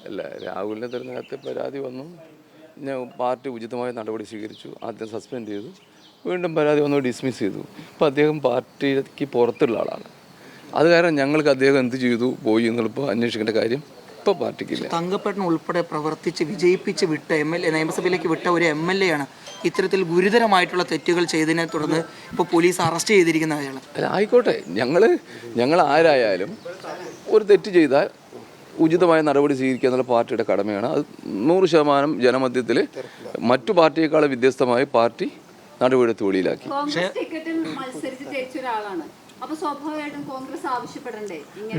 അല്ല, രാഹുലിനെതിരെ നേരത്തെ പരാതി വന്നു. ഞാൻ പാർട്ടി ഉചിതമായ നടപടി സ്വീകരിച്ചു. ആദ്യം സസ്പെൻഡ് ചെയ്തു, വീണ്ടും പരാതി വന്നു, ഡിസ്മിസ് ചെയ്തു. ഇപ്പോൾ അദ്ദേഹം പാർട്ടിക്ക് പുറത്തുള്ള ആളാണ്. അത് കാരണം ഞങ്ങൾക്ക് അദ്ദേഹം എന്ത് ചെയ്തു പോയി എന്നുള്ളപ്പോൾ അന്വേഷിക്കേണ്ട കാര്യം ഇപ്പോൾ പാർട്ടിക്കില്ല. തങ്കപ്പേട്ടൻ ഉൾപ്പെടെ പ്രവർത്തിച്ച് വിജയിപ്പിച്ച് വിട്ട നിയമസഭയിലേക്ക് വിട്ട ഒരു MLA ആണ് ഇത്തരത്തിൽ ഗുരുതരമായിട്ടുള്ള തെറ്റുകൾ ചെയ്തതിനെ തുടർന്ന് ഇപ്പോൾ പോലീസ് അറസ്റ്റ് ചെയ്തിരിക്കുന്ന അയാൾ. ആയിക്കോട്ടെ, ഞങ്ങൾ ആരായാലും ഒരു തെറ്റ് ചെയ്താൽ ഉചിതമായ നടപടി സ്വീകരിക്കുക എന്നുള്ള പാർട്ടിയുടെ കടമയാണ്. അത് 100% ജനമധ്യത്തിൽ മറ്റു പാർട്ടിയേക്കാൾ വ്യത്യസ്തമായി പാർട്ടി നടപടിയെടുത്ത് വെളിയിലാക്കി.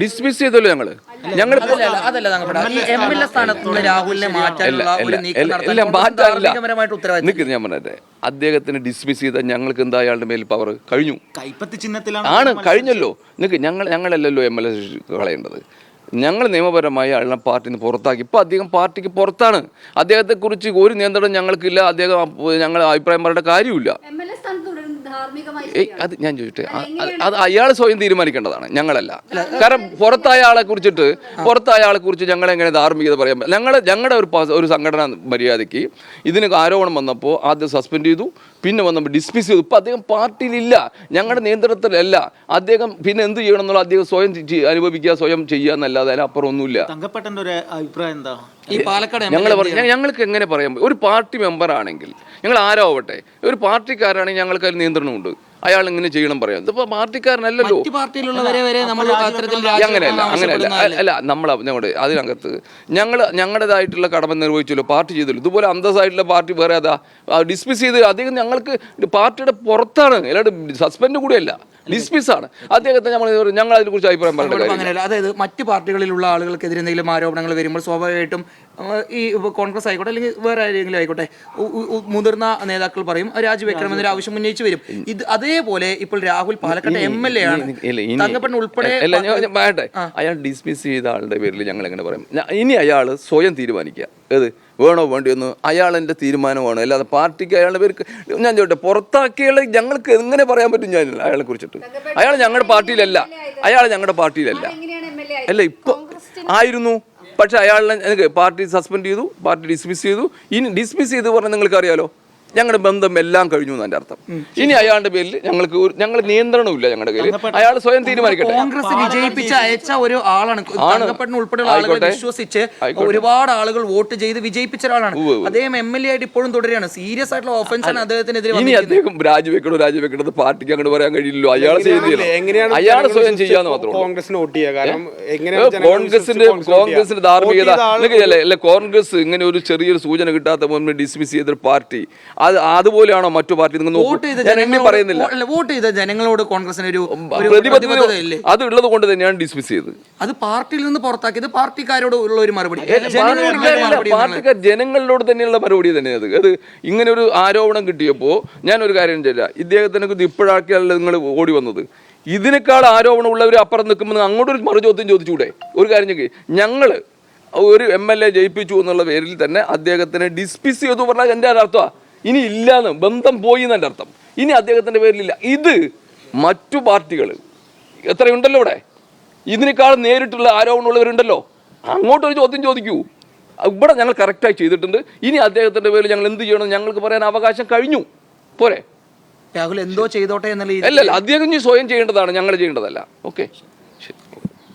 ഡിസ്മിസ് ചെയ്തല്ലോ ഞങ്ങള്. ഞാൻ പറഞ്ഞേ, അദ്ദേഹത്തിന് ഡിസ്മിസ് ചെയ്താൽ ഞങ്ങൾക്ക് എന്താ അയാളുടെ മേൽ പവർ കഴിഞ്ഞു ആണ് കഴിഞ്ഞല്ലോ. ഞങ്ങളല്ലല്ലോ MLA കളയേണ്ടത്. ഞങ്ങൾ നിയമപരമായി അയാളെ പാർട്ടിയിൽ നിന്ന് പുറത്താക്കി. ഇപ്പോൾ അദ്ദേഹം പാർട്ടിക്ക് പുറത്താണ്. അദ്ദേഹത്തെക്കുറിച്ച് ഒരു നിയന്ത്രണം ഞങ്ങൾക്കില്ല. ഞങ്ങൾ അഭിപ്രായം പറയേണ്ട കാര്യമില്ല. അത് ഞാൻ ചോദിച്ചിട്ട് അത് അയാൾ സ്വയം തീരുമാനിക്കേണ്ടതാണ്, ഞങ്ങളല്ല. കാരണം പുറത്തായ ആളെ കുറിച്ച് ഞങ്ങളെങ്ങനെ ധാർമ്മികത പറയാൻ പറ്റും? ഞങ്ങളുടെ ഒരു സംഘടന മര്യാദയ്ക്ക് ഇതിന് ആരോപണം വന്നപ്പോൾ ആദ്യം സസ്പെൻഡ് ചെയ്തു, പിന്നെ വന്നപ്പോൾ ഡിസ്മിസ് ചെയ്തു. ഇപ്പം അദ്ദേഹം പാർട്ടിയിലില്ല, ഞങ്ങളുടെ നിയന്ത്രണത്തിലല്ല. അദ്ദേഹം പിന്നെ എന്ത് ചെയ്യണം എന്നുള്ള അദ്ദേഹം സ്വയം അനുഭവിക്കുക, സ്വയം ചെയ്യുക എന്നല്ലാതെ അതിനപ്പുറം ഒന്നുമില്ല. തങ്കപ്പേട്ടൻ്റെ ഒരു അഭിപ്രായം എന്താ? ഈ പാലക്കാട് ഞങ്ങൾക്ക് എങ്ങനെ പറയാൻ പറ്റും? ഒരു പാർട്ടി മെമ്പർ ആണെങ്കിൽ ഞങ്ങൾ ആരാവട്ടെ, ഒരു പാർട്ടിക്കാരാണെങ്കിൽ ഞങ്ങൾക്ക് അതിൽ നിയന്ത്രണമുണ്ട്. അയാൾ ഇങ്ങനെ ചെയ്യണം പറയാം. ഇതിപ്പോൾ പാർട്ടിക്കാരനല്ലല്ലോ. അങ്ങനെയല്ല. നമ്മൾ അതിനകത്ത് ഞങ്ങളുടേതായിട്ടുള്ള കടമ നിർവഹിച്ചല്ലോ, പാർട്ടി ചെയ്തല്ലോ. ഇതുപോലെ അന്തസ്സായിട്ടുള്ള പാർട്ടി വേറെ അതാ ഡിസ്മിസ് ചെയ്ത് അദ്ദേഹം ഞങ്ങൾക്ക് പാർട്ടിയുടെ പുറത്താണ്, അല്ലാണ്ട് സസ്പെൻഡ് കൂടെയല്ല, ഡിസ്മിസ് ആണ് അദ്ദേഹത്തെ. ഞങ്ങൾ അതിനെക്കുറിച്ച് അഭിപ്രായം പറയേണ്ട. അതായത് മറ്റ് പാർട്ടികളിലുള്ള ആളുകൾക്കെതിരെ എന്തെങ്കിലും ആരോപണങ്ങൾ വരുമ്പോൾ സ്വാഭാവികമായിട്ടും ഈ കോൺഗ്രസ് ആയിക്കോട്ടെ അല്ലെങ്കിൽ വേറെ ആരെങ്കിലും ആയിക്കോട്ടെ, മുതിർന്ന നേതാക്കൾ പറയും രാജിവെക്കണമെന്നൊരു ആവശ്യം ഉന്നയിച്ചു വരും. ഇത് അതേപോലെ ഇപ്പോൾ രാഹുൽ പാലക്കാട് MLA ആണ്, തങ്കപ്പൻ ഉൾപ്പെടെ. അയാൾ ഡിസ്മിസ് ചെയ്ത ആളുടെ പേരിൽ ഞങ്ങൾ എങ്ങനെ പറയും? ഇനി അയാൾ സ്വയം തീരുമാനിക്കുക ഏത് വേണോ വേണ്ടിയെന്ന്. അയാളെൻ്റെ തീരുമാനമാണ്, അല്ലാതെ പാർട്ടിക്ക് അയാളുടെ പേർക്ക് ഞാൻ ചോട്ടെ പുറത്താക്കിയാൽ ഞങ്ങൾക്ക് എങ്ങനെ പറയാൻ പറ്റും? ഞാൻ അയാളെ കുറിച്ചിട്ട് അയാൾ ഞങ്ങളുടെ പാർട്ടിയിലല്ല. അല്ല, ഇപ്പോൾ ആയിരുന്നു. പക്ഷെ അയാളെ എനിക്ക് പാർട്ടി സസ്പെൻഡ് ചെയ്തു, പാർട്ടി ഡിസ്മിസ് ചെയ്തു. ഇനി ഡിസ്മിസ് ചെയ്ത് പറഞ്ഞാൽ നിങ്ങൾക്ക് അറിയാലോ, ഞങ്ങളുടെ ബന്ധം എല്ലാം കഴിഞ്ഞു എന്നതിന്റെ അർത്ഥം. ഇനി അയാളുടെ പേരിൽ ഞങ്ങൾ നിയന്ത്രണമില്ല. ഞങ്ങളുടെ കയ്യിൽ അയാൾ സ്വയം തീരുമാനിക്കട്ടെ. കോൺഗ്രസ് വിജയിപ്പിച്ച് അയച്ച ഒരു ആളാണ്, തങ്കപ്പൻ ഉൾപ്പെടെയുള്ള ആളുകളെ വിശ്വസിച്ച് ഒരുപാട് ആളുകൾ വോട്ട് ചെയ്ത് വിജയിപ്പിച്ച ഒരാളാണ്. അദ്ദേഹം MLA ആയിട്ട് ഇപ്പോഴും തുടരുകയാണ്. സീരിയസ് ആയിട്ടുള്ള ഓഫൻസ് ആണ് അദ്ദേഹത്തിനെതിരെ. ഇനി അദ്ദേഹം രാജിവെക്കണത് പാർട്ടിക്ക് അങ്ങോട്ട് പറയാൻ കഴിയില്ലല്ലോ. അയാൾ ചെയ്യുന്നില്ല, അയാൾ സ്വയം ചെയ്യാന്ന് മാത്രമേ. കോൺഗ്രസിന്റെ ധാർമ്മികത അല്ല. കോൺഗ്രസ് ഇങ്ങനെ ഒരു ചെറിയൊരു സൂചന കിട്ടാത്ത മുൻപ് ഡിസ്മിസ് ചെയ്തൊരു പാർട്ടി അതുപോലെയാണോ മറ്റു പാർട്ടി? വോട്ട് ചെയ്ത ജനങ്ങളോട് കോൺഗ്രസിന് ഒരു അത് ഉള്ളത് കൊണ്ട് തന്നെയാണ് ഡിസ്മിസ് ചെയ്തത്. അത് പാർട്ടിയിൽ നിന്ന് പുറത്താക്കിയത് പാർട്ടിക്കാരോട് ഉള്ള ഒരു മറുപടി, പാർട്ടിക്കാർ ജനങ്ങളോട് തന്നെയുള്ള മറുപടി തന്നെ. അത് ഇങ്ങനെ ഒരു ആരോപണം കിട്ടിയപ്പോൾ ഞാനൊരു കാര്യം ചെയ്യാം, ഇദ്ദേഹത്തിനെ ഇപ്പോഴാക്കിയല്ല നിങ്ങൾ ഓടി വന്നത്. ഇതിനേക്കാൾ ആരോപണമുള്ളവർ അപ്പുറം നിൽക്കുമ്പോൾ അങ്ങോട്ടൊരു മറുചോദ്യം ചോദിച്ചുകൂടെ? ഒരു കാര്യം ഞങ്ങൾ ഒരു MLA ജയിപ്പിച്ചു എന്നുള്ള പേരിൽ തന്നെ അദ്ദേഹത്തിനെ ഡിസ്മിസ് ചെയ്തു പറഞ്ഞാൽ എൻ്റെ അർത്ഥമാണ് ഇനി ഇല്ലാന്ന്, ബന്ധം പോയി എന്നതിൻ്റെ അർത്ഥം. ഇനി അദ്ദേഹത്തിൻ്റെ പേരിലില്ല. ഇത് മറ്റു പാർട്ടികൾ എത്രയുണ്ടല്ലോ ഇവിടെ, ഇതിനേക്കാൾ നേരിട്ടുള്ള ആരോപണമുള്ളവരുണ്ടല്ലോ, അങ്ങോട്ടൊരു ചോദ്യം ചോദിക്കൂ. ഇവിടെ ഞങ്ങൾ കറക്റ്റായി ചെയ്തിട്ടുണ്ട്. ഇനി അദ്ദേഹത്തിൻ്റെ പേരിൽ ഞങ്ങൾ എന്ത് ചെയ്യണം ഞങ്ങൾക്ക് പറയാൻ അവകാശം കഴിഞ്ഞു. പോരെ? രാഹുൽ എന്തോ ചെയ്തോട്ടെ എന്നുള്ള അല്ലല്ല, അദ്ദേഹം സ്വയം ചെയ്യേണ്ടതാണ്, ഞങ്ങൾ ചെയ്യേണ്ടതല്ല. ഓക്കെ.